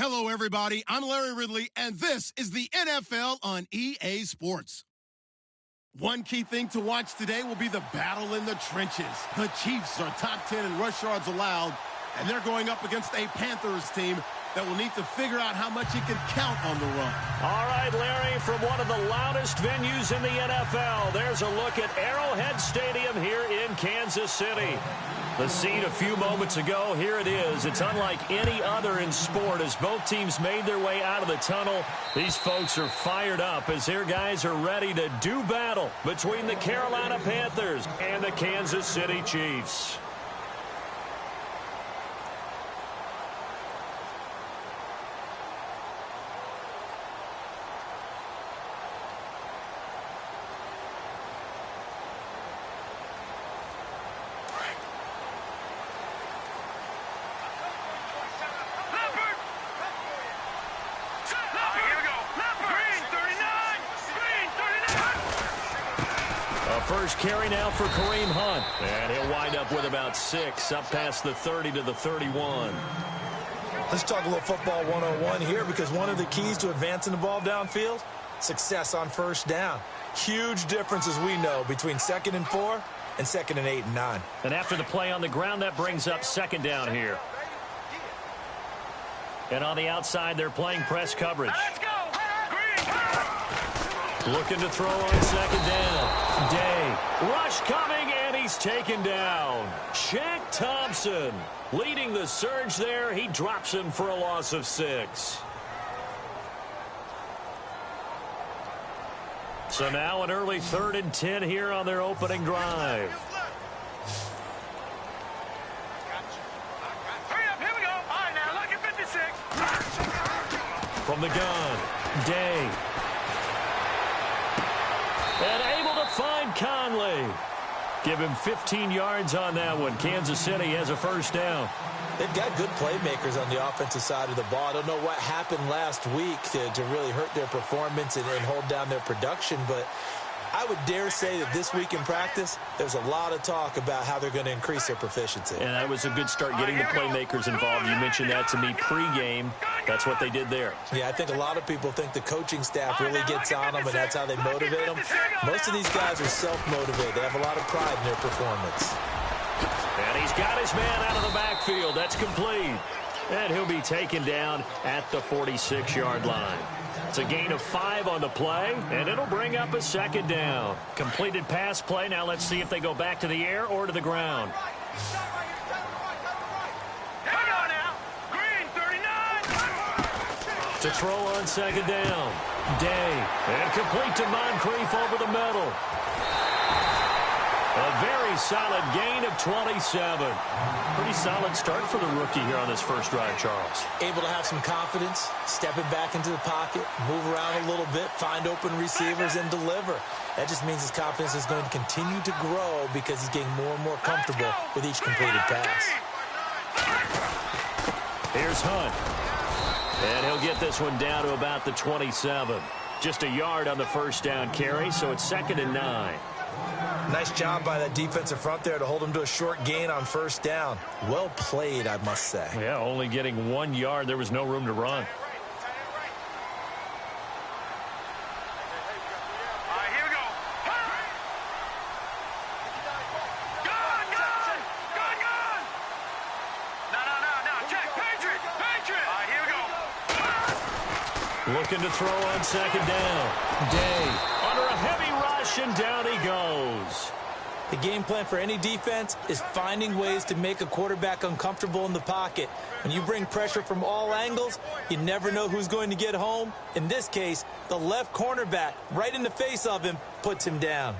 Hello, everybody. I'm Larry Ridley, and this is the NFL on EA Sports. One key thing to watch today will be the battle in the trenches. The Chiefs are top 10 in rush yards allowed, and they're going up against a Panthers team that will need to figure out how much it can count on the run. All right, Larry, from one of the loudest venues in the NFL, there's a look at Arrowhead Stadium here in Kansas City. The scene a few moments ago, here it is. It's unlike any other in sport as both teams made their way out of the tunnel. These folks are fired up as their guys are ready to do battle between the Carolina Panthers and the Kansas City Chiefs. First carry now for Kareem Hunt. And he'll wind up with about 6, up past the 30 to the 31. Let's talk a little football 101 here, because one of the keys to advancing the ball downfield, success on first down. Huge difference, as we know, between 2nd and 4 and 2nd and 8 and 9. And after the play on the ground, that brings up 2nd down here. And on the outside, they're playing press coverage. Let's go! Looking to throw on 2nd down. Day. Rush coming, and he's taken down. Shaq Thompson leading the surge there. He drops him for a loss of 6. So now an early 3rd and 10 here on their opening drive. Hurry up, here we go. All right, now look at 56. From the gun, Day. And able to find Conley. Give him 15 yards on that one. Kansas City has a first down. They've got good playmakers on the offensive side of the ball. I don't know what happened last week to really hurt their performance and hold down their production, but I would dare say that this week in practice, there's a lot of talk about how they're going to increase their proficiency. And that was a good start getting the playmakers involved. You mentioned that to me pregame. That's what they did there. Yeah, I think a lot of people think the coaching staff really gets on them, and that's how they motivate them. Most of these guys are self-motivated. They have a lot of pride in their performance. And he's got his man out of the backfield. That's complete. And he'll be taken down at the 46-yard line. It's a gain of 5 on the play, and it'll bring up a 2nd down. Completed pass play. Now let's see if they go back to the air or to the ground. To throw on 2nd down. Day. And complete to Moncrief over the middle. A very solid gain of 27. Pretty solid start for the rookie here on this first drive, Charles. Able to have some confidence, stepping back into the pocket, move around a little bit, find open receivers, and deliver. That just means his confidence is going to continue to grow because he's getting more and more comfortable with each completed pass. Here's Hunt. And he'll get this one down to about the 27. Just a yard on the first down carry, so it's 2nd and 9. Nice job by that defensive front there to hold him to a short gain on first down. Well played, I must say. Yeah, only getting 1 yard. There was no room to run. All right, here we go. Gone! No. Check. Patriot. All right, here we go. Looking to throw on 2nd down. Day under a heavy rush, and down he goes. The game plan for any defense is finding ways to make a quarterback uncomfortable in the pocket. When you bring pressure from all angles, you never know who's going to get home. In this case, the left cornerback, right in the face of him, puts him down.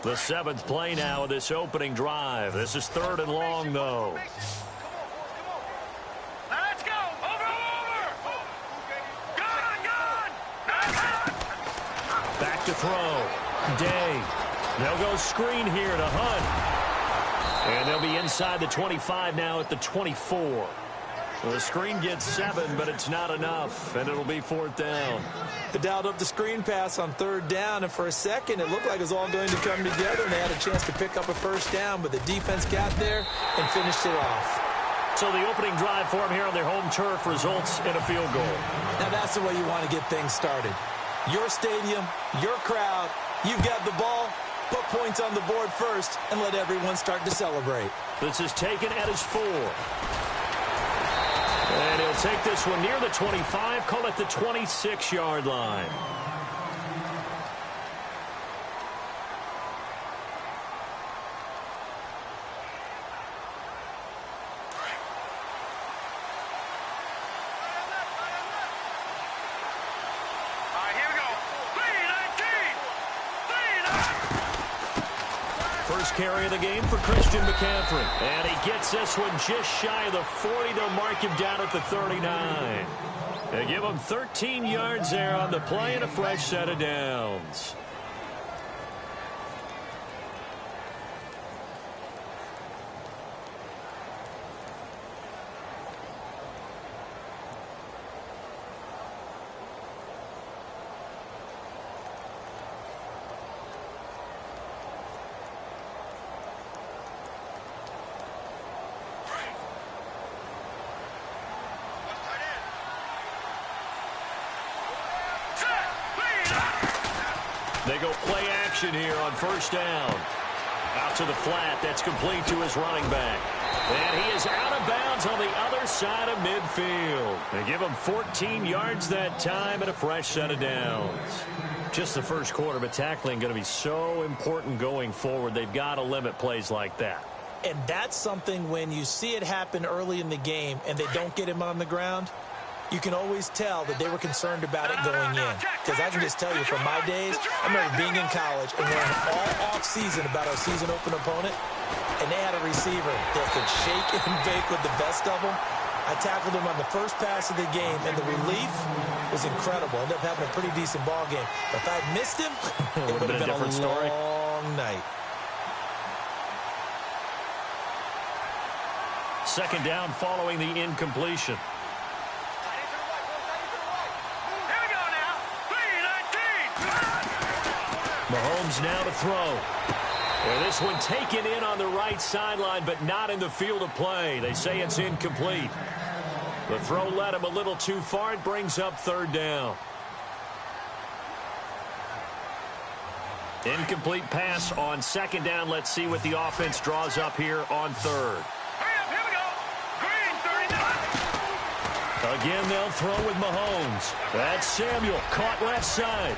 The 7th play now of this opening drive. This is 3rd and long, though. Let's go. Over. Gone. Back to throw. Day. They'll go screen here to Hunt. And they'll be inside the 25 now at the 24. Well, the screen gets 7, but it's not enough, and it'll be 4th down. They dialed up the screen pass on 3rd down, and for a second, it looked like it was all going to come together, and they had a chance to pick up a first down, but the defense got there and finished it off. So the opening drive for him here on their home turf results in a field goal. Now that's the way you want to get things started. Your stadium, your crowd, you've got the ball, put points on the board first, and let everyone start to celebrate. This is taken at his 4. And he'll take this one near the 25, call it the 26-yard line. First carry of the game for Christian McCaffrey. And he gets this one just shy of the 40. They'll mark him down at the 39. They give him 13 yards there on the play and a fresh set of downs. They go play action here on first down. Out to the flat. That's complete to his running back. And he is out of bounds on the other side of midfield. They give him 14 yards that time and a fresh set of downs. Just the first quarter, but tackling going to be so important going forward. They've got to limit plays like that. And that's something when you see it happen early in the game and they don't get him on the ground, you can always tell that they were concerned about it going in. Because I can just tell you from my days, I remember being in college and learning all off-season about our season open opponent, and they had a receiver that could shake and bake with the best of them. I tackled him on the first pass of the game, and the relief was incredible. Ended up having a pretty decent ball game. But if I had missed him, it would have been a long night. Second down following the incompletion. Mahomes now to throw. And this one taken in on the right sideline, but not in the field of play. They say it's incomplete. The throw led him a little too far. It brings up third down. Incomplete pass on second down. Let's see what the offense draws up here on third. Here we go. Green, 39. Again, they'll throw with Mahomes. That's Samuel, caught left side.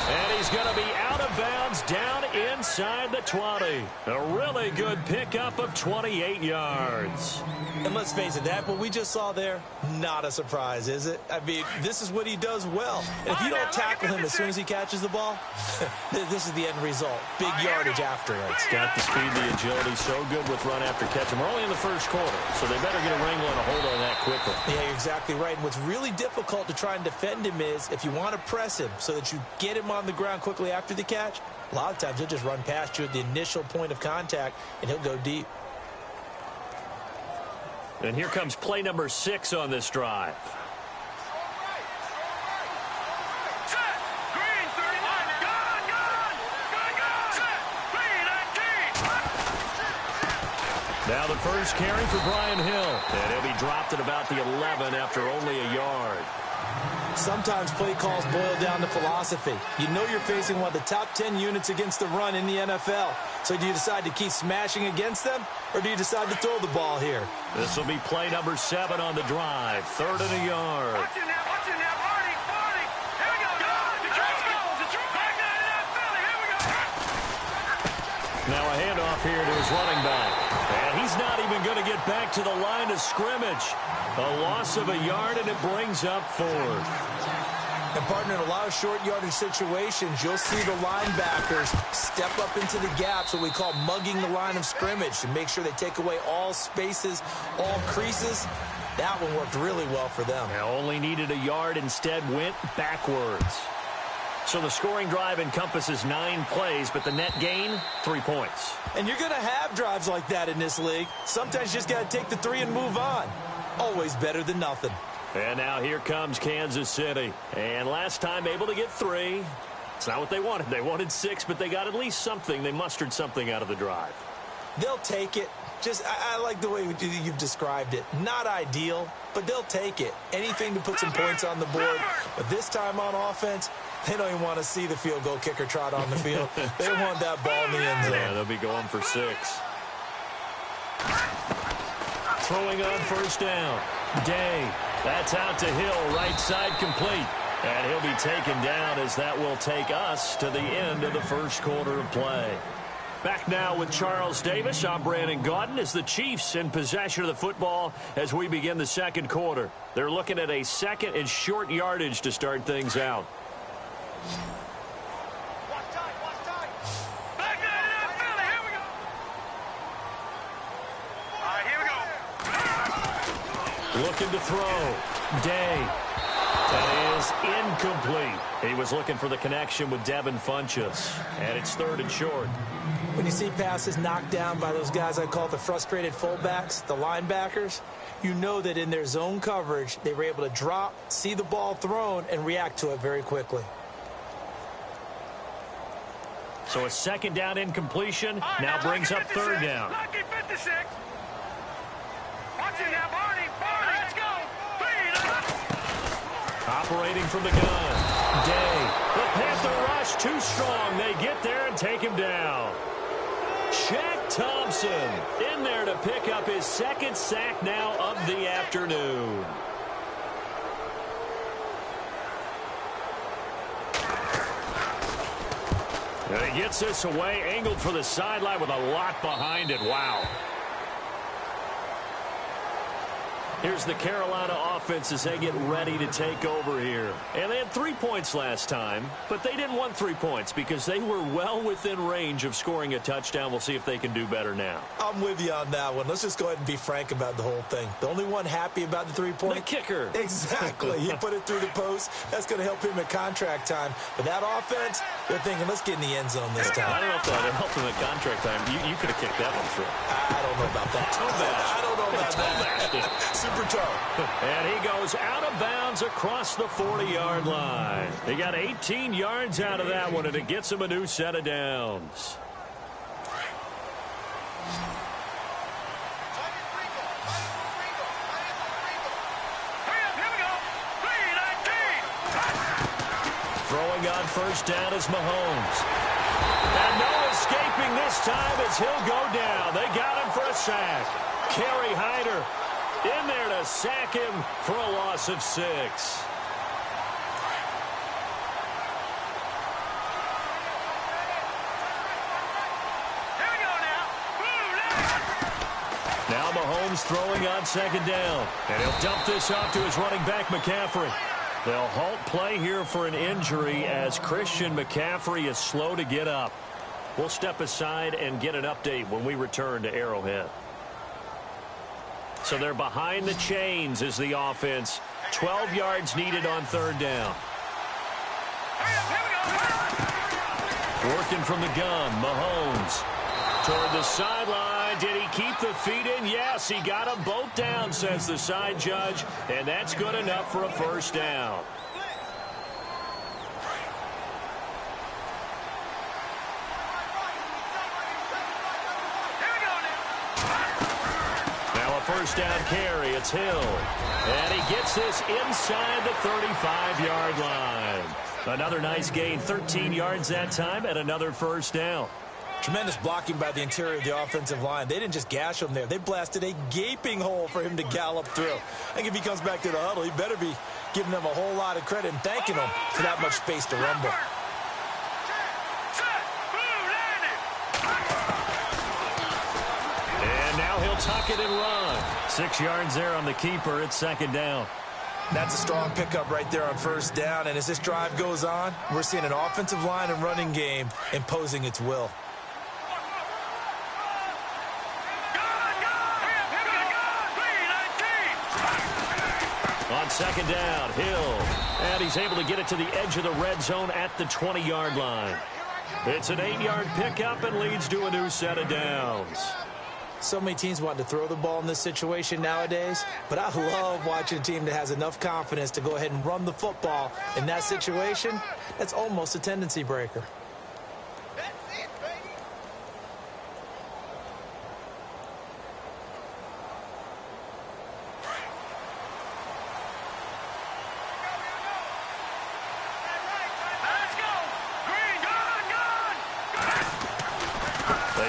And he's going to be out of bounds down inside the 20. A really good pickup of 28 yards. And let's face it, that what we just saw there, not a surprise, is it? I mean, this is what he does well. And if you don't tackle him as soon as he catches the ball, this is the end result. Big yardage afterwards. Got the speed, the agility, so good with run after catch. And we're only in the first quarter, so they better get a wrangle and a hold on that quickly. Yeah, you're exactly right. And what's really difficult to try and defend him is if you want to press him so that you get him on the ground quickly after the catch, a lot of times he'll just run past you at the initial point of contact, and he'll go deep. And here comes play number 6 on this drive. Set. Green, 39. Gone. Set. Green, 19. Now the first carry for Brian Hill. And he'll be dropped at about the 11 after only a yard. Sometimes play calls boil down to philosophy. You know you're facing one of the top 10 units against the run in the NFL. So do you decide to keep smashing against them, or do you decide to throw the ball here? This will be play number 7 on the drive. 3rd and a yard. Watch it now, Barney. Here we go. Detroit. Back to that Philly. Here we go. Now a handoff here to his running back. And he's not even going to get back to the line of scrimmage. A loss of a yard, and it brings up 4th. And, partner, in a lot of short yardage situations, you'll see the linebackers step up into the gaps, what we call mugging the line of scrimmage, to make sure they take away all spaces, all creases. That one worked really well for them. They only needed a yard, instead went backwards. So the scoring drive encompasses 9 plays, but the net gain, 3 points. And you're going to have drives like that in this league. Sometimes you just got to take the 3 and move on. Always better than nothing. And now here comes Kansas City. And last time able to get 3. It's not what they wanted. They wanted 6, but they got at least something. They mustered something out of the drive. They'll take it. I like the way you've described it. Not ideal, but they'll take it. Anything to put some points on the board. But this time on offense, they don't even want to see the field goal kicker trot on the field. They want that ball in the end zone. Yeah, they'll be going for 6. Throwing on first down. Day. That's out to Hill. Right side complete. And he'll be taken down as that will take us to the end of the first quarter of play. Back now with Charles Davis. I'm Brandon Gaudin as the Chiefs in possession of the football as we begin the second quarter. They're looking at a second and short yardage to start things out. Back in that Philly. Here we go. All right, here we go. Looking to throw. Day. That is incomplete. He was looking for the connection with Devin Funchess. And it's 3rd and short. When you see passes knocked down by those guys I call the frustrated fullbacks, the linebackers, you know that in their zone coverage, they were able to drop, see the ball thrown, and react to it very quickly. So a second down incompletion now brings up 3rd down. Lucky 56. Watch it now, Barney. Let's go. Operating from the gun. Day. The Panther rush too strong. They get there and take him down. Shaq Thompson in there to pick up his 2nd sack now of the afternoon. And he gets this away, angled for the sideline with a lot behind it. Wow. Here's the Carolina offense as they get ready to take over here. And they had 3 points last time, but they didn't want 3 points because they were well within range of scoring a touchdown. We'll see if they can do better now. I'm with you on that one. Let's just go ahead and be frank about the whole thing. The only one happy about the 3-point? The kicker. Exactly. He put it through the post. That's going to help him at contract time. But that offense, they're thinking, let's get in the end zone this time. I don't know if that would help him at contract time. You could have kicked that one through. I don't know about that. I don't know about that. Super toe. And he goes out of bounds across the 40-yard line. He got 18 yards out of that one, and it gets him a new set of downs. Throwing on first down is Mahomes. And no escaping this time as he'll go down. They got him for a sack. Kerry Hyder in there to sack him for a loss of 6. Now Mahomes throwing on 2nd down. And he'll dump this off to his running back, McCaffrey. They'll halt play here for an injury as Christian McCaffrey is slow to get up. We'll step aside and get an update when we return to Arrowhead. So they're behind the chains as the offense. 12 yards needed on 3rd down. Working from the gun, Mahomes. Toward the sideline. Did he keep the feet in? Yes, he got them both down, says the side judge. And that's good enough for a first down. First down carry. It's Hill. And he gets this inside the 35-yard line. Another nice gain. 13 yards that time and another first down. Tremendous blocking by the interior of the offensive line. They didn't just gash him there. They blasted a gaping hole for him to gallop through. I think if he comes back to the huddle, he better be giving them a whole lot of credit and thanking them for that much space to rumble. Tuck it and run. 6 yards there on the keeper. It's 2nd down. That's a strong pickup right there on first down. And as this drive goes on, we're seeing an offensive line and running game imposing its will. On 2nd down, Hill. And he's able to get it to the edge of the red zone at the 20-yard line. It's an 8-yard pickup and leads to a new set of downs. So many teams want to throw the ball in this situation nowadays, but I love watching a team that has enough confidence to go ahead and run the football. In that situation, that's almost a tendency breaker.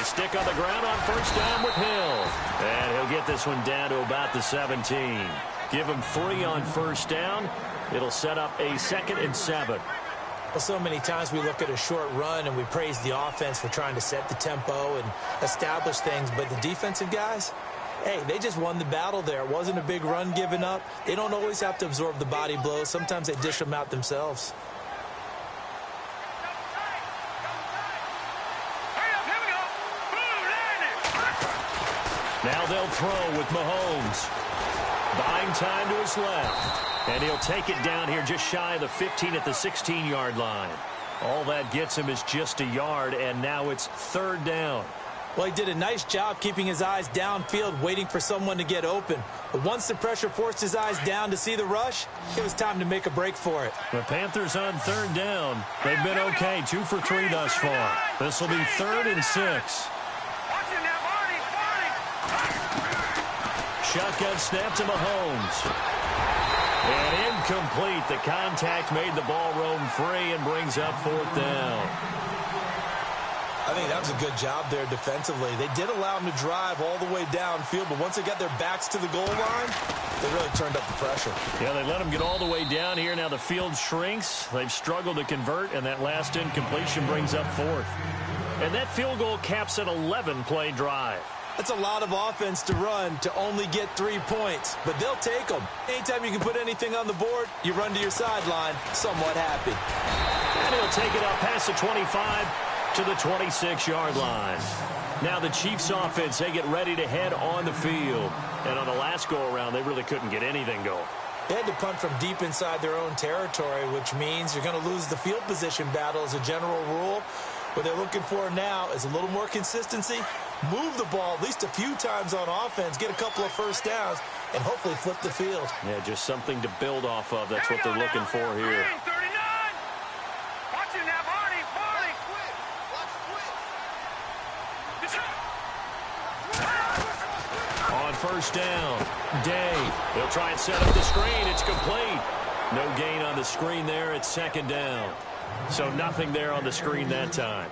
They stick on the ground on first down with Hill. And he'll get this one down to about the 17. Give him 3 on first down. It'll set up a 2nd and 7. Well, so many times we look at a short run and we praise the offense for trying to set the tempo and establish things. But the defensive guys, hey, they just won the battle there. It wasn't a big run given up. They don't always have to absorb the body blows. Sometimes they dish them out themselves. Now they'll throw with Mahomes. Buying time to his left. And he'll take it down here just shy of the 15 at the 16-yard line. All that gets him is just a yard, and now it's 3rd down. Well, he did a nice job keeping his eyes downfield, waiting for someone to get open. But once the pressure forced his eyes down to see the rush, it was time to make a break for it. The Panthers on 3rd down. They've been okay, 2 for 3 thus far. This will be 3rd and 6. Shotgun snap to Mahomes. And incomplete. The contact made the ball roam free and brings up 4th down. I think that was a good job there defensively. They did allow them to drive all the way downfield, but once they got their backs to the goal line, they really turned up the pressure. Yeah, they let them get all the way down here. Now the field shrinks. They've struggled to convert, and that last incompletion brings up 4th. And that field goal caps an 11-play drive. That's a lot of offense to run to only get 3 points, but they'll take them. Anytime you can put anything on the board, you run to your sideline somewhat happy. And he'll take it up past the 25 to the 26-yard line. Now the Chiefs offense, they get ready to head on the field. And on the last go-around, they really couldn't get anything going. They had to punt from deep inside their own territory, which means you're going to lose the field position battle as a general rule. What they're looking for now is a little more consistency, move the ball at least a few times on offense, get a couple of first downs, and hopefully flip the field. Yeah, just something to build off of. That's what they're looking for here. On first down, Day. They'll try and set up the screen. It's complete. No gain on the screen there. It's 2nd down. So nothing there on the screen that time.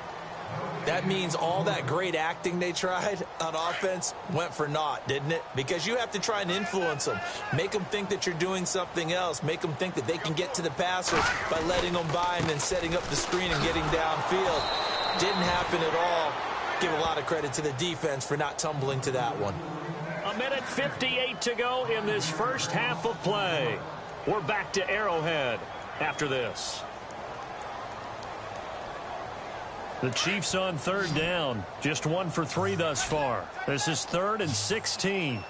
That means all that great acting they tried on offense went for naught, didn't it? Because you have to try and influence them. Make them think that you're doing something else. Make them think that they can get to the passer by letting them by and then setting up the screen and getting downfield. Didn't happen at all. Give a lot of credit to the defense for not tumbling to that one. 1:58 to go in this first half of play. We're back to Arrowhead after this. The Chiefs on 3rd down. Just 1 for 3 thus far. This is 3rd and 16. All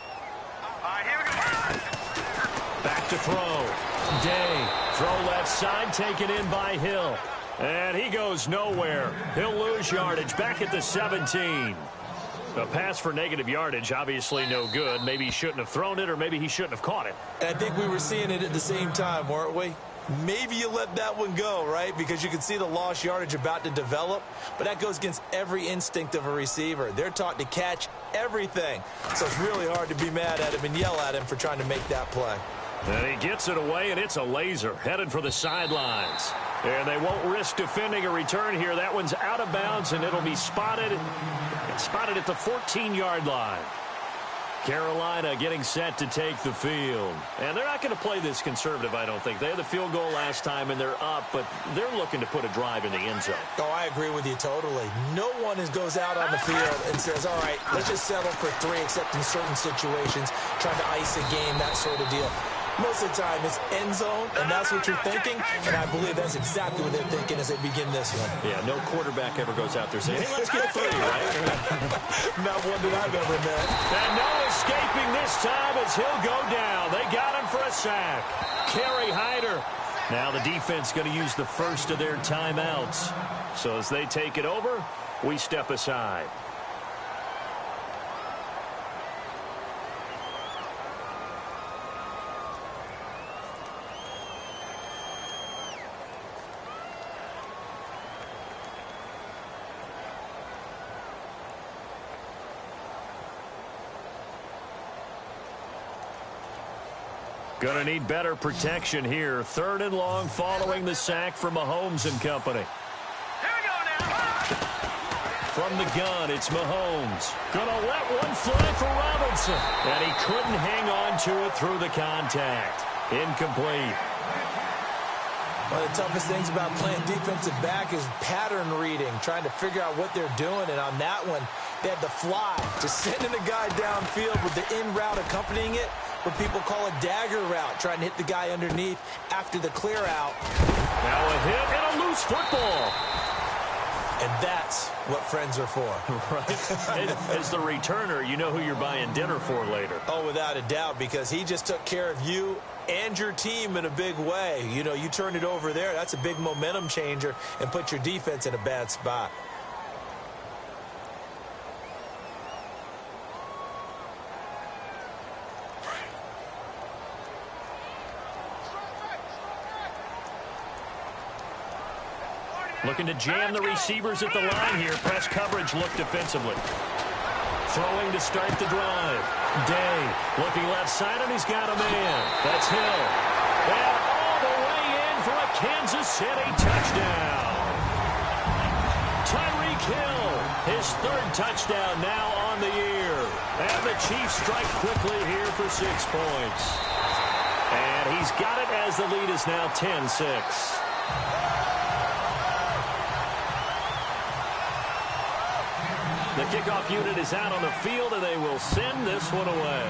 right, here we go. Back to throw. Day. Throw left side, taken in by Hill. And he goes nowhere. He'll lose yardage back at the 17. A pass for negative yardage, obviously no good. Maybe he shouldn't have thrown it, or maybe he shouldn't have caught it. And I think we were seeing it at the same time, weren't we? Maybe you let that one go, right? Because you can see the lost yardage about to develop. But that goes against every instinct of a receiver. They're taught to catch everything. So it's really hard to be mad at him and yell at him for trying to make that play. And he gets it away, and it's a laser headed for the sidelines. And they won't risk defending a return here. That one's out of bounds, and it'll be spotted at the 14-yard line. Carolina getting set to take the field. And they're not going to play this conservative, I don't think. They had the field goal last time, and they're up, but they're looking to put a drive in the end zone. Oh, I agree with you totally. No one goes out on the field and says, all right, let's just settle for 3, except in certain situations, trying to ice a game, that sort of deal. Most of the time, it's end zone, and that's what you're thinking, and I believe that's exactly what they're thinking as they begin this one. Yeah, no quarterback ever goes out there saying, hey, let's get 3, right? Not one that I've ever met. And no escaping this time as he'll go down. They got him for a sack. Kerry Hyder. Now the defense going to use the first of their timeouts. So as they take it over, we step aside. Going to need better protection here. 3rd and long following the sack from Mahomes and company. Here we go now. From the gun, it's Mahomes. Gonna let one fly for Robinson. And he couldn't hang on to it through the contact. Incomplete. One of the toughest things about playing defensive back is pattern reading, trying to figure out what they're doing. And on that one, they had the fly, just sending a guy downfield with the in route accompanying it, what people call a dagger route, trying to hit the guy underneath after the clear out. Now a hit and a loose football. And that's what friends are for. Right. As the returner, you know who you're buying dinner for later. Oh, without a doubt, because he just took care of you and your team in a big way. You know, you turn it over there, that's a big momentum changer and put your defense in a bad spot. Looking to jam the receivers at the line here. Press coverage look defensively. Throwing to start the drive. Day looking left side, and he's got a man. That's Hill. And all the way in for a Kansas City touchdown. Tyreek Hill, his third touchdown now on the year. And the Chiefs strike quickly here for 6 points. And he's got it as the lead is now 10-6. The kickoff unit is out on the field, and they will send this one away.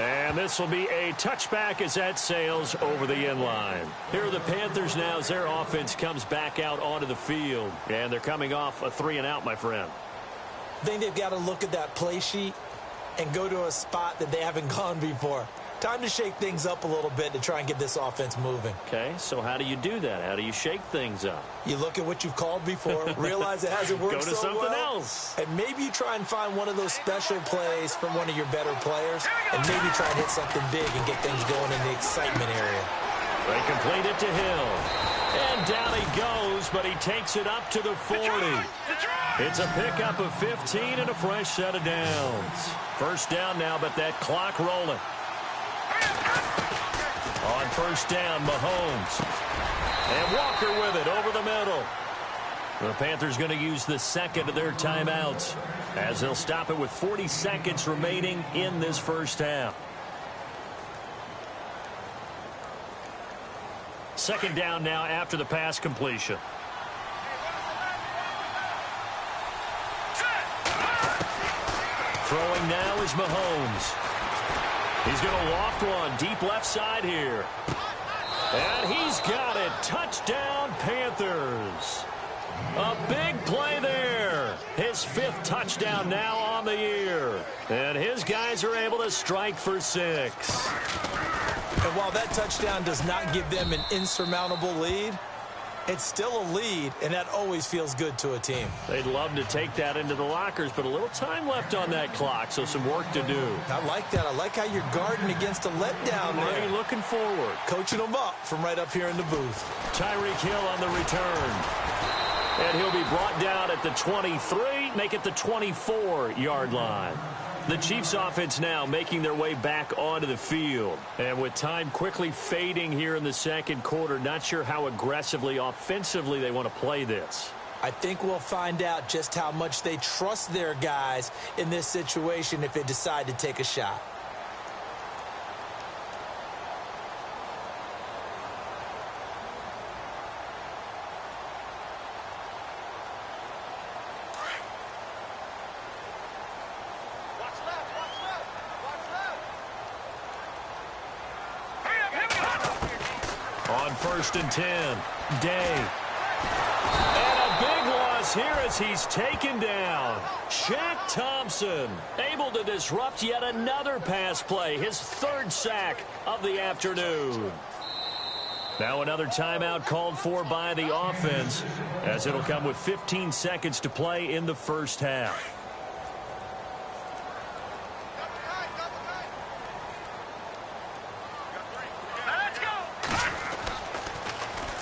And this will be a touchback as that sails over the end line. Here are the Panthers now as their offense comes back out onto the field. And they're coming off a 3-and-out, my friend. I think they've got to look at that play sheet and go to a spot that they haven't gone before. Time to shake things up a little bit to try and get this offense moving. Okay, so how do you do that? How do you shake things up? You look at what you've called before, realize it hasn't worked so well. Go to something else. And maybe you try and find one of those special plays from one of your better players, and maybe try and hit something big and get things going in the excitement area. They complete it to Hill. And down he goes, but he takes it up to the 40. It's a pickup of 15 and a fresh set of downs. First down now, but that clock rolling. On first down, Mahomes. And Walker with it over the middle. The Panthers going to use the second of their timeouts as they'll stop it with 40 seconds remaining in this first half. Second down now after the pass completion. Throwing now is Mahomes. He's going to loft one deep left side here. And he's got it. Touchdown, Panthers. A big play there. His 5th touchdown now on the year. And his guys are able to strike for 6. And while that touchdown does not give them an insurmountable lead, it's still a lead, and that always feels good to a team. They'd love to take that into the lockers, but a little time left on that clock, so some work to do. I like that. I like how you're guarding against a letdown there. Really looking forward. Coaching them up from right up here in the booth. Tyreek Hill on the return. And he'll be brought down at the 23, make it the 24-yard line. The Chiefs offense now making their way back onto the field. And with time quickly fading here in the second quarter, not sure how aggressively, offensively they want to play this. I think we'll find out just how much they trust their guys in this situation if they decide to take a shot. On first and 10, Day. And a big loss here as he's taken down. Shaq Thompson able to disrupt yet another pass play, his 3rd sack of the afternoon. Now another timeout called for by the offense as it'll come with 15 seconds to play in the first half.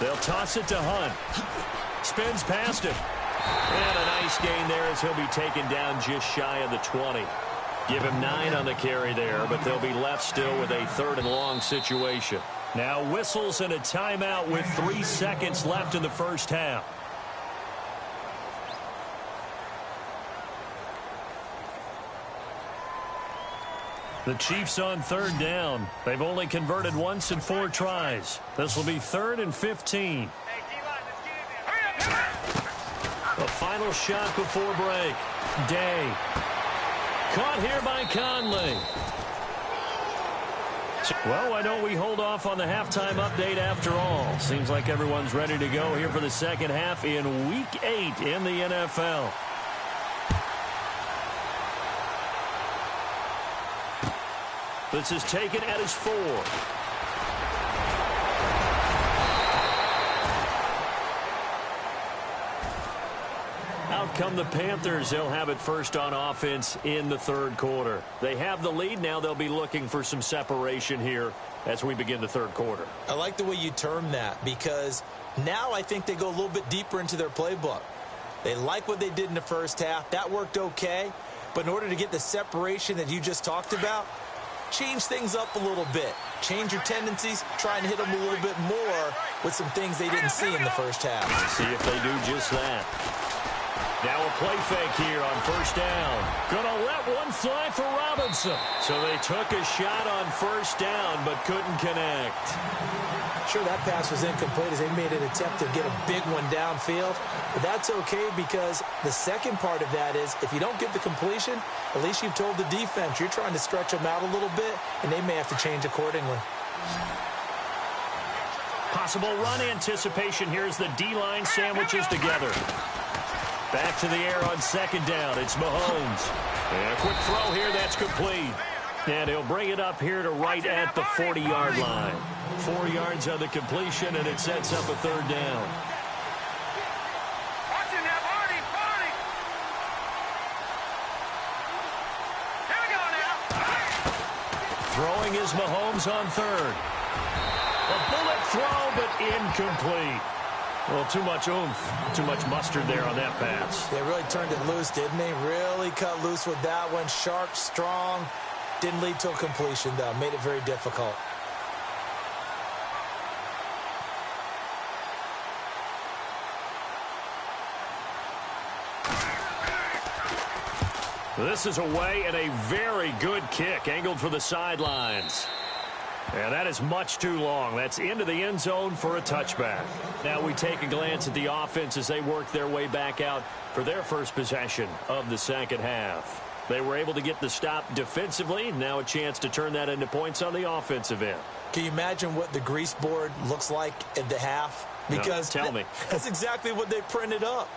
They'll toss it to Hunt. Spins past him. And a nice gain there as he'll be taken down just shy of the 20. Give him 9 on the carry there, but they'll be left still with a 3rd and long situation. Now whistles and a timeout with 3 seconds left in the first half. The Chiefs on 3rd down. They've only converted once in 4 tries. This will be 3rd and 15. The final shot before break. Day. Caught here by Conley. Well, why don't we hold off on the halftime update after all? Seems like everyone's ready to go here for the second half in Week 8 in the NFL. This is taken at his 4. Out come the Panthers. They'll have it first on offense in the 3rd quarter. They have the lead. Now they'll be looking for some separation here as we begin the 3rd quarter. I like the way you term that, because now I think they go a little bit deeper into their playbook. They like what they did in the first half. That worked okay. But in order to get the separation that you just talked about, change things up a little bit. Change your tendencies. Try and hit them a little bit more with some things they didn't see in the first half. Let's see if they do just that. Now a play fake here on 1st down. Gonna let one fly for Robinson. So they took a shot on 1st down but couldn't connect. Sure, that pass was incomplete as they made an attempt to get a big one downfield. But that's okay, because the second part of that is if you don't get the completion, at least you've told the defense you're trying to stretch them out a little bit, and they may have to change accordingly. Possible run anticipation here as the D-line sandwiches together. Back to the air on 2nd down. It's Mahomes. And a quick throw here. That's complete. And he'll bring it up here to right at the 40-yard line. 4 yards on the completion, and it sets up a 3rd down. Watch him now, Barney. Here we go now. Throwing is Mahomes on 3rd. A bullet throw, but incomplete. Well, too much oomph, too much mustard there on that pass. They really turned it loose, didn't they? Really cut loose with that one. Sharp, strong. Didn't lead to a completion, though. Made it very difficult. This is away, and a very good kick angled for the sidelines. And that is much too long. That's into the end zone for a touchback. Now we take a glance at the offense as they work their way back out for their first possession of the second half. They were able to get the stop defensively. Now a chance to turn that into points on the offensive end. Can you imagine what the grease board looks like at the half? Because no, tell me. That's exactly what they printed up.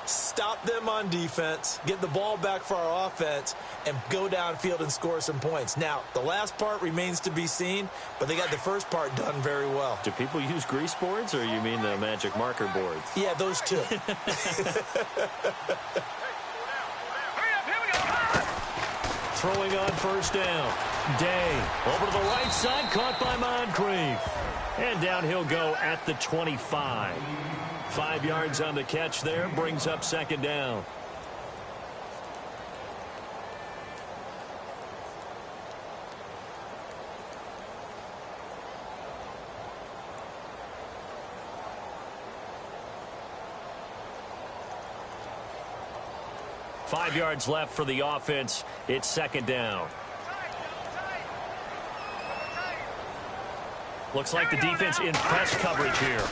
Stop them on defense, get the ball back for our offense, and go downfield and score some points. Now, the last part remains to be seen, but they got the first part done very well. Do people use grease boards, or you mean the magic marker boards? Yeah, those two. Throwing on 1st down. Day over to the right side, caught by Moncrief. And down he'll go at the 25. 5 yards on the catch there, brings up 2nd down. Five yards left for the offense. It's 2nd down. Looks like the defense in press coverage here.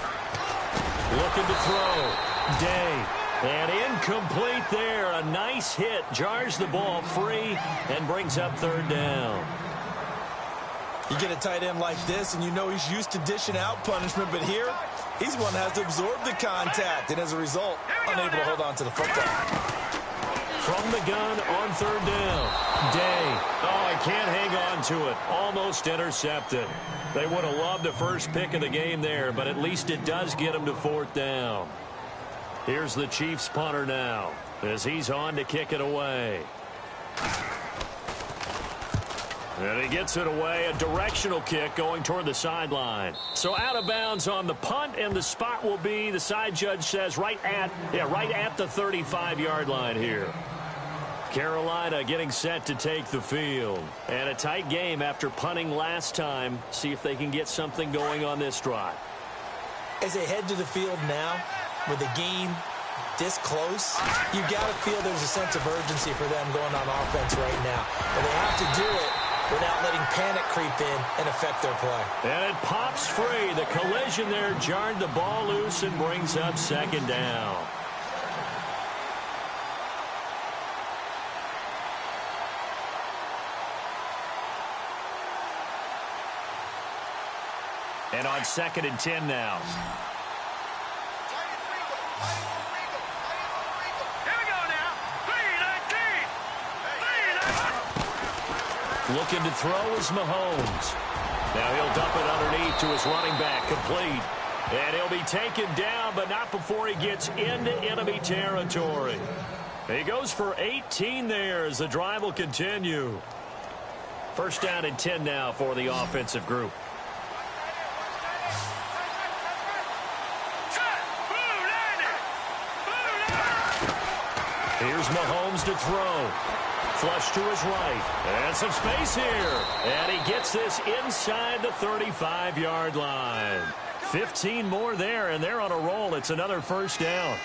Looking to throw. Day. And incomplete there. A nice hit. Jars the ball free and brings up 3rd down. You get a tight end like this, and you know he's used to dishing out punishment, but here, he's one that has to absorb the contact, and as a result, unable to hold on to the football. From the gun on 3rd down. Day. Oh, I can't hang on to it. Almost intercepted. They would have loved the first pick of the game there, but at least it does get them to 4th down. Here's the Chiefs punter now as he's on to kick it away. And he gets it away, a directional kick going toward the sideline. So out of bounds on the punt, and the spot will be, the side judge says, right at the 35-yard line here. Carolina getting set to take the field. And a tight game after punting last time. See if they can get something going on this drive. As they head to the field now, with the game this close, you got to feel there's a sense of urgency for them going on offense right now. But they have to do it without letting panic creep in and affect their play. And it pops free. The collision there jarred the ball loose and brings up second down. And on 2nd and 10 now. Here we go now. 3-19. Looking to throw is Mahomes. Now he'll dump it underneath to his running back, complete. And he'll be taken down, but not before he gets into enemy territory. He goes for 18 there as the drive will continue. 1st down and 10 now for the offensive group. Here's Mahomes to throw. Flush to his right. And some space here. And he gets this inside the 35-yard line. 15 more there, and they're on a roll. It's another 1st down.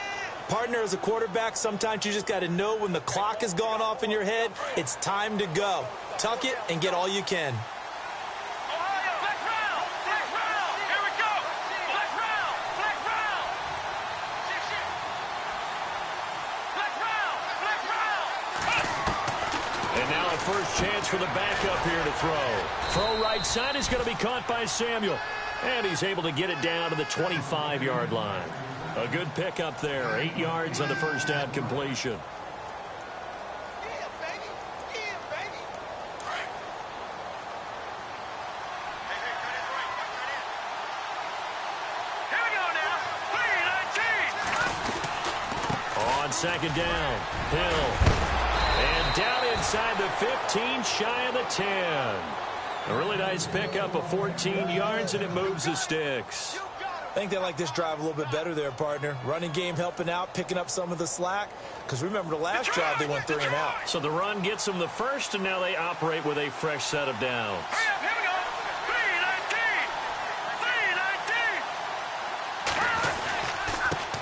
Partner, as a quarterback, sometimes you just got to know when the clock has gone off in your head, it's time to go. Tuck it and get all you can. First chance for the backup here to throw. Throw right side is going to be caught by Samuel. And he's able to get it down to the 25-yard line. A good pickup there. 8 yards on the 1st down completion. On 2nd down, Hill. And down inside the 15, shy of the 10. A really nice pickup of 14 yards, and it moves the sticks. I think they like this drive a little bit better there, partner. Running game helping out, picking up some of the slack. Because remember, the last drive they went 3 and out. So the run gets them the first, and now they operate with a fresh set of downs. Here we go.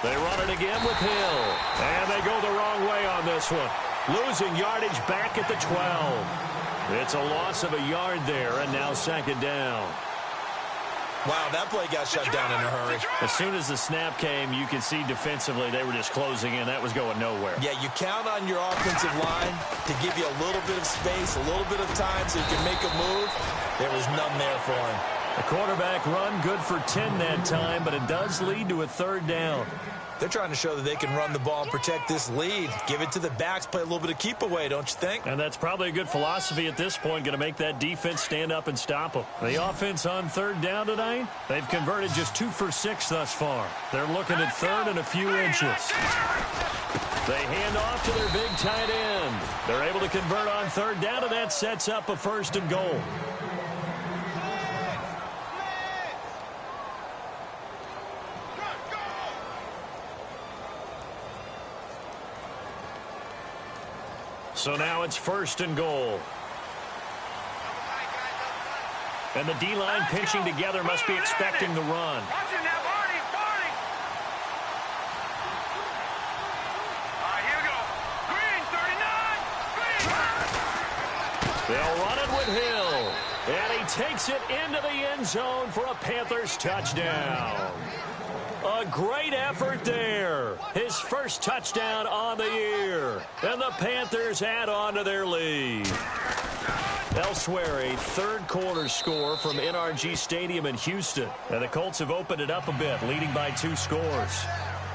3-19. They run it again with Hill. And they go the wrong way on this one. Losing yardage back at the 12. It's a loss of a yard there, and now 2nd down. Wow, that play got shut down in a hurry. As soon as the snap came, you could see defensively they were just closing in. That was going nowhere. Yeah, you count on your offensive line to give you a little bit of space, a little bit of time so you can make a move. There was none there for him. The quarterback run good for 10 that time, but it does lead to a 3rd down. They're trying to show that they can run the ball and protect this lead. Give it to the backs, play a little bit of keep away, don't you think? And that's probably a good philosophy at this point, going to make that defense stand up and stop them. The offense on 3rd down tonight, they've converted just 2 for 6 thus far. They're looking at 3rd and a few inches. They hand off to their big tight end. They're able to convert on 3rd down, and that sets up a 1st and goal. So now it's 1st and goal. And the D-line pinching together must be expecting the run. Watch it now, Barney. Here we go. Green, 39. Green. They'll run it with Hill. And he takes it into the end zone for a Panthers touchdown. A great effort there. His first touchdown on the year. And the Panthers add on to their lead. Elsewhere, a 3rd quarter score from NRG Stadium in Houston. And the Colts have opened it up a bit, leading by 2 scores.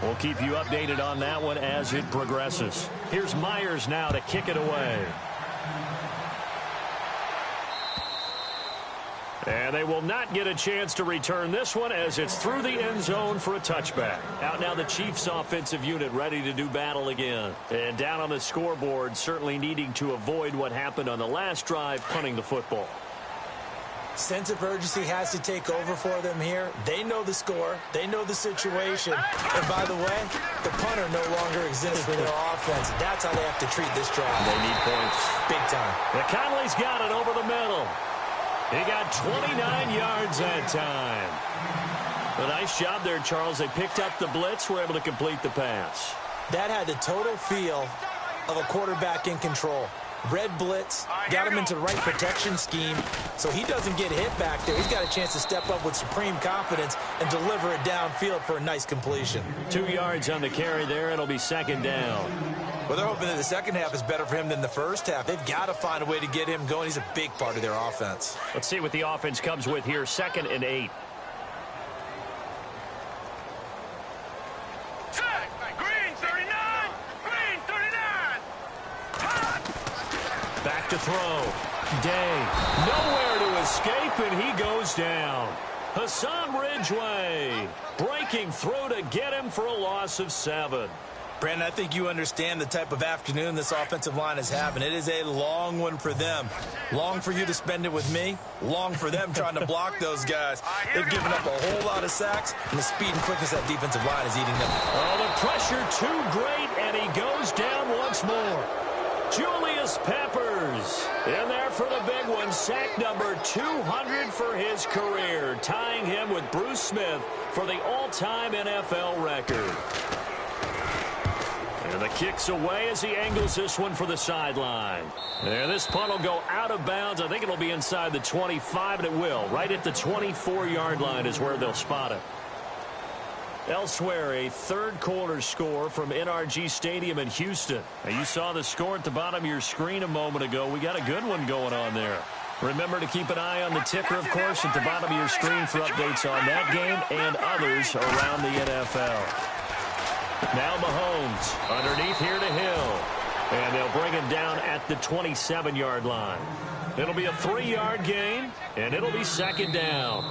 We'll keep you updated on that one as it progresses. Here's Myers now to kick it away. And they will not get a chance to return this one as it's through the end zone for a touchback. Out now the Chiefs offensive unit ready to do battle again. And down on the scoreboard, certainly needing to avoid what happened on the last drive, punting the football. Sense of urgency has to take over for them here. They know the score. They know the situation. And by the way, the punter no longer exists for their offense. That's how they have to treat this drive. They need points. Big time. McConnelly's got it over the middle. He got 29 yards that time. A nice job there, Charles. They picked up the blitz, were able to complete the pass. That had the total feel of a quarterback in control. Red blitz, got him into the right protection scheme, so he doesn't get hit back there. He's got a chance to step up with supreme confidence and deliver it downfield for a nice completion. 2 yards on the carry there. It'll be second down. Well, they're hoping that the second half is better for him than the first half. They've got to find a way to get him going. He's a big part of their offense. Let's see what the offense comes with here. 2nd and 8. Green 39. Green 39. Back to throw. Day. Nowhere to escape, and he goes down. Hassan Ridgeway breaking through to get him for a loss of 7. Brandon, I think you understand the type of afternoon this offensive line is having. It is a long one for them. Long for you to spend it with me. Long for them trying to block those guys. They've given up a whole lot of sacks, and the speed and quickness that defensive line is eating them. Oh, the pressure too great, and he goes down once more. Julius Peppers in there for the big one. Sack number 200 for his career, tying him with Bruce Smith for the all-time NFL record. And the kick's away as he angles this one for the sideline. And this punt will go out of bounds. I think it'll be inside the 25, and it will. Right at the 24-yard line is where they'll spot it. Elsewhere, a third-quarter score from NRG Stadium in Houston. Now, you saw the score at the bottom of your screen a moment ago. We got a good one going on there. Remember to keep an eye on the ticker, of course, at the bottom of your screen for updates on that game and others around the NFL. Now Mahomes underneath here to Hill. And they'll bring him down at the 27-yard line. It'll be a 3-yard gain, and it'll be second down.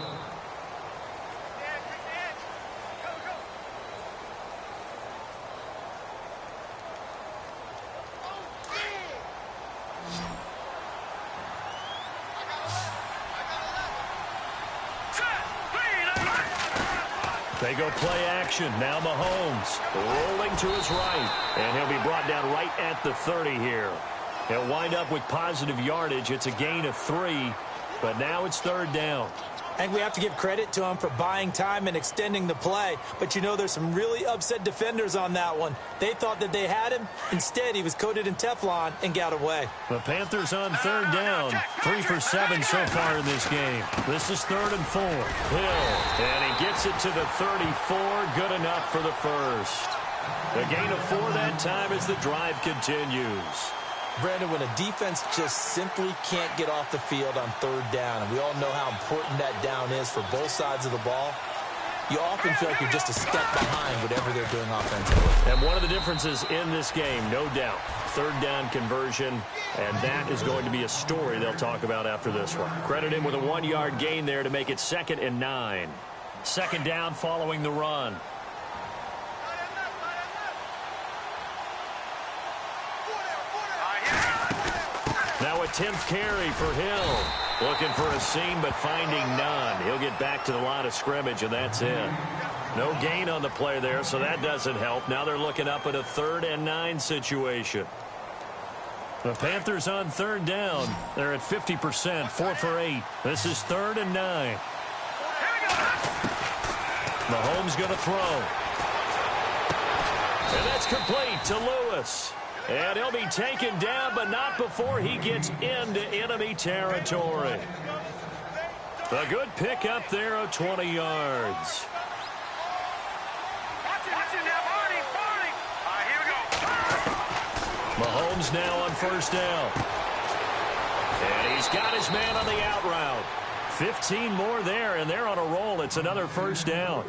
They go play action. Now Mahomes rolling to his right. And he'll be brought down right at the 30 here. He'll wind up with positive yardage. It's a gain of 3. But now it's third down. I think we have to give credit to him for buying time and extending the play. But, you know, there's some really upset defenders on that one. They thought that they had him. Instead, he was coated in Teflon and got away. The Panthers on third down. 3 for 7 so far in this game. This is 3rd and 4. Hill. And he gets it to the 34. Good enough for the first. A gain of 4 that time as the drive continues. Brandon, when a defense just simply can't get off the field on third down, and we all know how important that down is for both sides of the ball, you often feel like you're just a step behind whatever they're doing offensively. And one of the differences in this game, no doubt, third down conversion, and that is going to be a story they'll talk about after this one. Credit him with a 1-yard gain there to make it 2nd and 9. Second down following the run. Now a 10th carry for Hill. Looking for a seam, but finding none. He'll get back to the line of scrimmage, and that's it. No gain on the play there, so that doesn't help. Now they're looking up at a 3rd and 9 situation. The Panthers on third down. They're at 50%, 4 for 8. This is 3rd and 9. Mahomes going to throw. And that's complete to Lewis. And he'll be taken down, but not before he gets into enemy territory. A good pickup there of 20 yards. Mahomes now on first down. And he's got his man on the out route. 15 more there, and they're on a roll. It's another first down.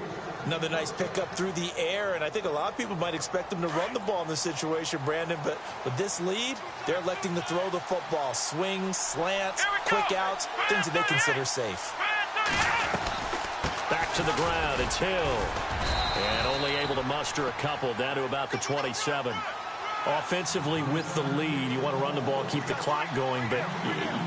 Another nice pickup through the air, and I think a lot of people might expect them to run the ball in this situation, Brandon, but with this lead, they're electing to throw the football. Swings, slants, quick outs, things that they consider safe. Back to the ground, it's Hill. And only able to muster a couple down to about the 27. Offensively with the lead, you want to run the ball, keep the clock going, but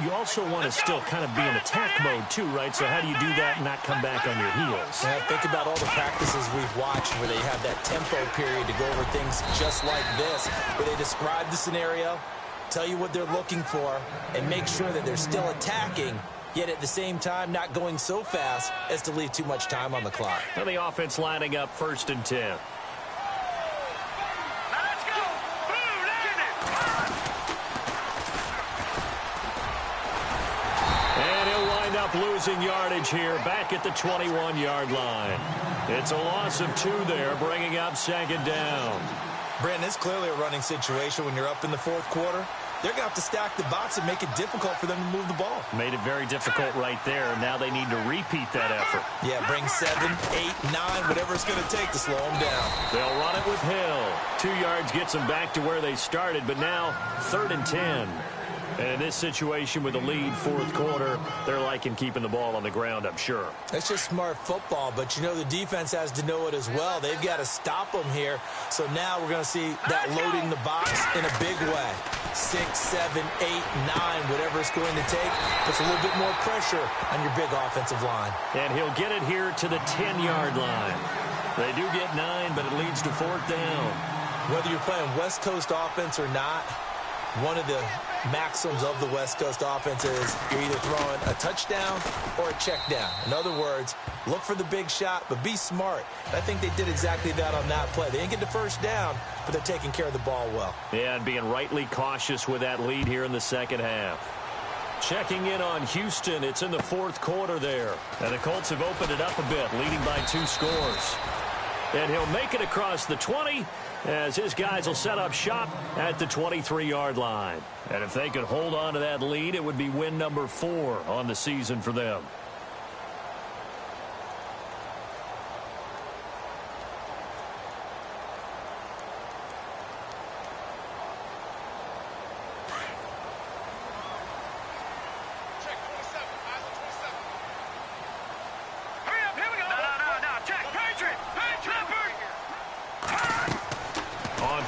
you also want to still kind of be in attack mode too, right? So how do you do that and not come back on your heels? Yeah, think about all the practices we've watched where they have that tempo period to go over things just like this, where they describe the scenario, tell you what they're looking for, and make sure that they're still attacking, yet at the same time not going so fast as to leave too much time on the clock. Now the offense lining up 1st and 10. Losing yardage here back at the 21-yard line. It's a loss of 2 there, bringing up 2nd down. Brandon, it's clearly a running situation when you're up in the 4th quarter. They're going to have to stack the box and make it difficult for them to move the ball. Made it very difficult right there. Now they need to repeat that effort. Yeah, bring 7, 8, 9, whatever it's going to take to slow them down. They'll run it with Hill. 2 yards gets them back to where they started, but now 3rd and 10. And in this situation with the lead, 4th quarter, they're liking keeping the ball on the ground, I'm sure. That's just smart football, but you know the defense has to know it as well. They've got to stop them here. So now we're going to see that loading the box in a big way. 6, 7, 8, 9, whatever it's going to take, puts a little bit more pressure on your big offensive line. And he'll get it here to the 10-yard line. They do get 9, but it leads to 4th down. Whether you're playing West Coast offense or not, one of the maxims of the West Coast offense is you're either throwing a touchdown or a check down. In other words, look for the big shot, but be smart. I think they did exactly that on that play. They didn't get the 1st down, but they're taking care of the ball well. Yeah, and being rightly cautious with that lead here in the 2nd half. Checking in on Houston. It's in the 4th quarter there. And the Colts have opened it up a bit, leading by 2 scores. And he'll make it across the 20 as his guys will set up shop at the 23-yard line. And if they could hold on to that lead, it would be win number 4 on the season for them.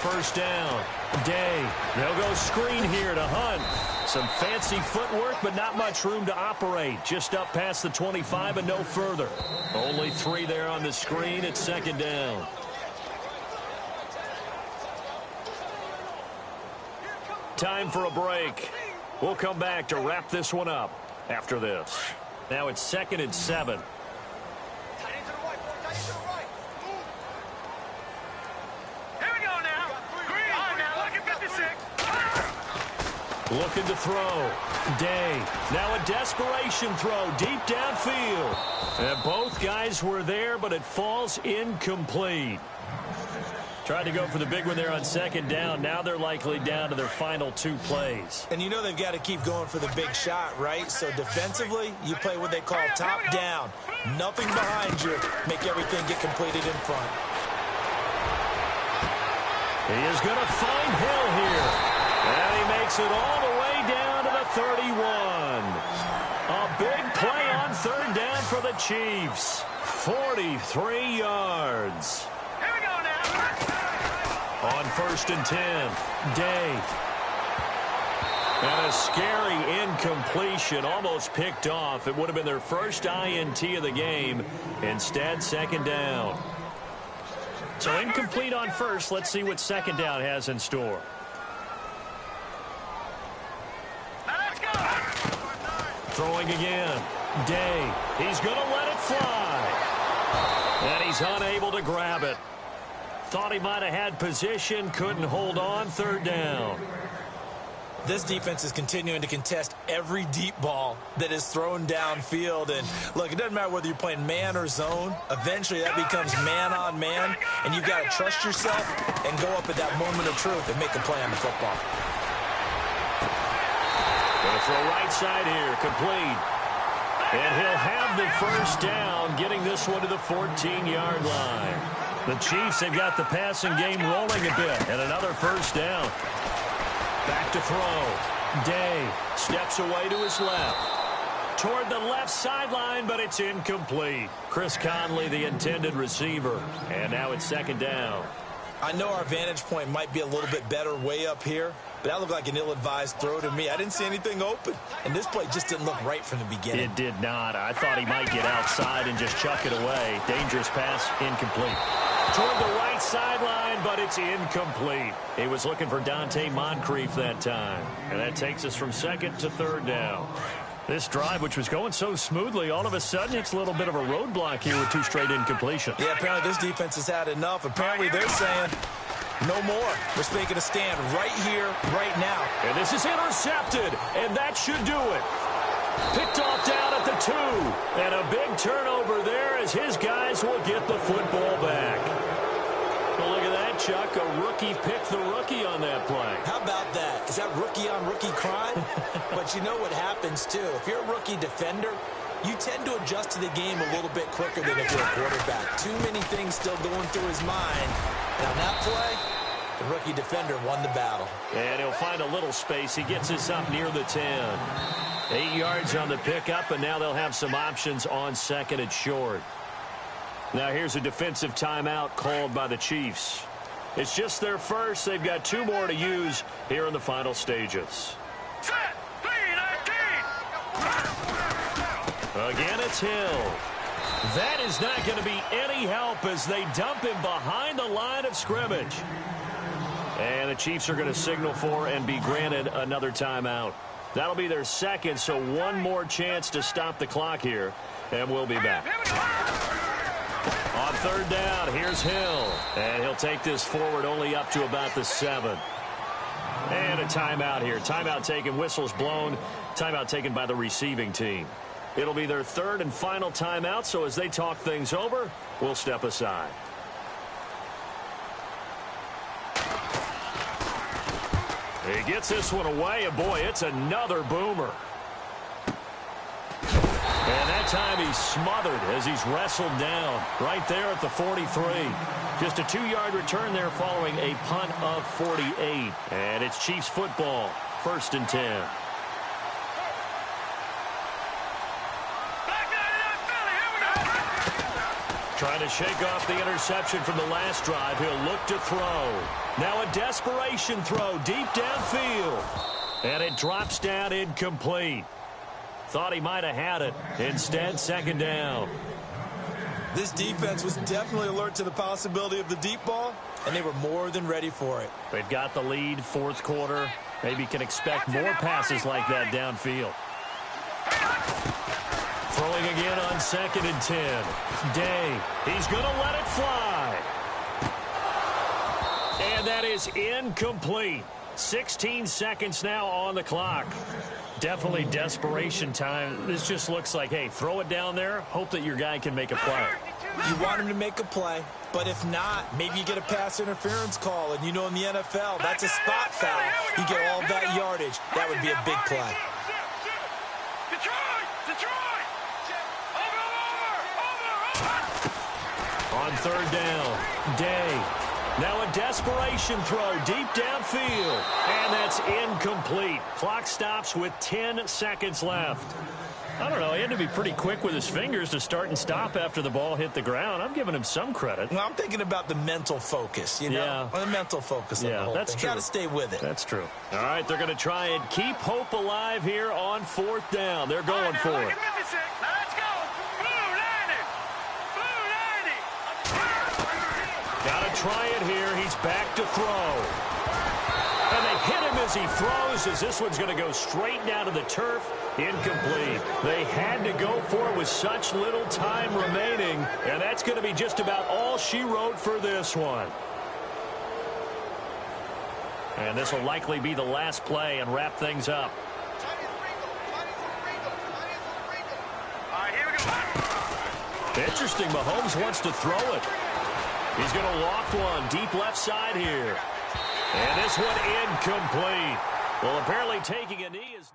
First down. Day. They'll go screen here to Hunt. Some fancy footwork, but not much room to operate. Just up past the 25 and no further. Only 3 there on the screen. It's 2nd down. Time for a break. We'll come back to wrap this one up after this. Now it's 2nd and 7. Looking to throw. Day. Now a desperation throw deep downfield. And both guys were there, but it falls incomplete. Tried to go for the big one there on 2nd down. Now they're likely down to their final 2 plays. And you know they've got to keep going for the big shot, right? So defensively, you play what they call top down. Nothing behind you. Make everything get completed in front. He is going to find Hill here. And he makes it all the way down to the 31. A big play on 3rd down for the Chiefs. 43 yards. Here we go now. On 1st and 10, Day. And a scary incompletion, almost picked off. It would have been their first INT of the game. Instead, 2nd down. So incomplete on 1st. Let's see what 2nd down has in store. Throwing again. Day. He's going to let it fly. And he's unable to grab it. Thought he might have had position. Couldn't hold on. 3rd down. This defense is continuing to contest every deep ball that is thrown downfield. And, look, it doesn't matter whether you're playing man or zone. Eventually, that becomes man on man. And you've got to trust yourself and go up at that moment of truth and make a play on the football. Going to throw right side here, complete. And he'll have the 1st down, getting this one to the 14-yard line. The Chiefs have got the passing game rolling a bit, and another 1st down. Back to throw. Day steps away to his left. Toward the left sideline, but it's incomplete. Chris Conley, the intended receiver. And now it's 2nd down. I know our vantage point might be a little bit better way up here, but that looked like an ill-advised throw to me. I didn't see anything open, and this play just didn't look right from the beginning. It did not. I thought he might get outside and just chuck it away. Dangerous pass, incomplete. Toward the right sideline, but it's incomplete. He was looking for Dante Moncrief that time, and that takes us from second to third down. This drive, which was going so smoothly, all of a sudden it's a little bit of a roadblock here with 2 straight incompletions. Yeah, apparently this defense has had enough. Apparently they're saying no more. We're making a stand right here, right now. And this is intercepted, and that should do it. Picked off down at the 2. And a big turnover there as his guys will get the football back. Well, look at that, Chuck. A rookie picked the rookie on that play. How about that? Is that rookie-on-rookie crime? But you know what happens, too. If you're a rookie defender, you tend to adjust to the game a little bit quicker than if you're a quarterback. Too many things still going through his mind. And on that play, the rookie defender won the battle. And he'll find a little space. He gets us up near the 10. 8 yards on the pickup, and now they'll have some options on second and short. Now here's a defensive timeout called by the Chiefs. It's just their first. They've got 2 more to use here in the final stages. Set, 3-19. Again, it's Hill. That is not going to be any help as they dump him behind the line of scrimmage. And the Chiefs are going to signal for and be granted another timeout. That'll be their second, so 1 more chance to stop the clock here, and we'll be back. On third down, here's Hill. And he'll take this forward only up to about the 7. And a timeout here. Timeout taken, whistles blown. Timeout taken by the receiving team. It'll be their third and final timeout, so as they talk things over, we'll step aside. He gets this one away, and boy, it's another boomer. And that time he's smothered as he's wrestled down right there at the 43. Just a 2-yard return there following a punt of 48. And it's Chiefs football, 1st and 10. Trying to shake off the interception from the last drive. He'll look to throw. Now a desperation throw deep downfield. And it drops down incomplete. Thought he might have had it. Instead, second down. This defense was definitely alert to the possibility of the deep ball, and they were more than ready for it. They've got the lead, 4th quarter. Maybe can expect more passes like that downfield. Throwing again on 2nd and 10. Day. He's going to let it fly. And that is incomplete. 16 seconds now on the clock. Definitely desperation time. This just looks like, hey, throw it down there. Hope that your guy can make a play. You want him to make a play, but if not, maybe you get a pass interference call. And you know in the NFL, that's a spot foul. You get all that yardage. That would be a big play. On third down, Day. Now a desperation throw deep downfield. And that's incomplete. Clock stops with 10 seconds left. I don't know. He had to be pretty quick with his fingers to start and stop after the ball hit the ground. I'm giving him some credit. Well, I'm thinking about the mental focus, you know? Yeah. The mental focus on the whole that's thing. true. Got to stay with it. That's true. All right, they're going to try and keep hope alive here on 4th down. They're going for it. Let's go. Blue 90. Got to try it here. He's back to throw. And they hit him as he throws, as this one's going to go straight down to the turf. Incomplete. They had to go for it with such little time remaining, and that's going to be just about all she wrote for this one. And this will likely be the last play and wrap things up. All right, here we go. Interesting. Mahomes wants to throw it. He's going to loft one deep left side here. And this one incomplete. Well, apparently taking a knee is...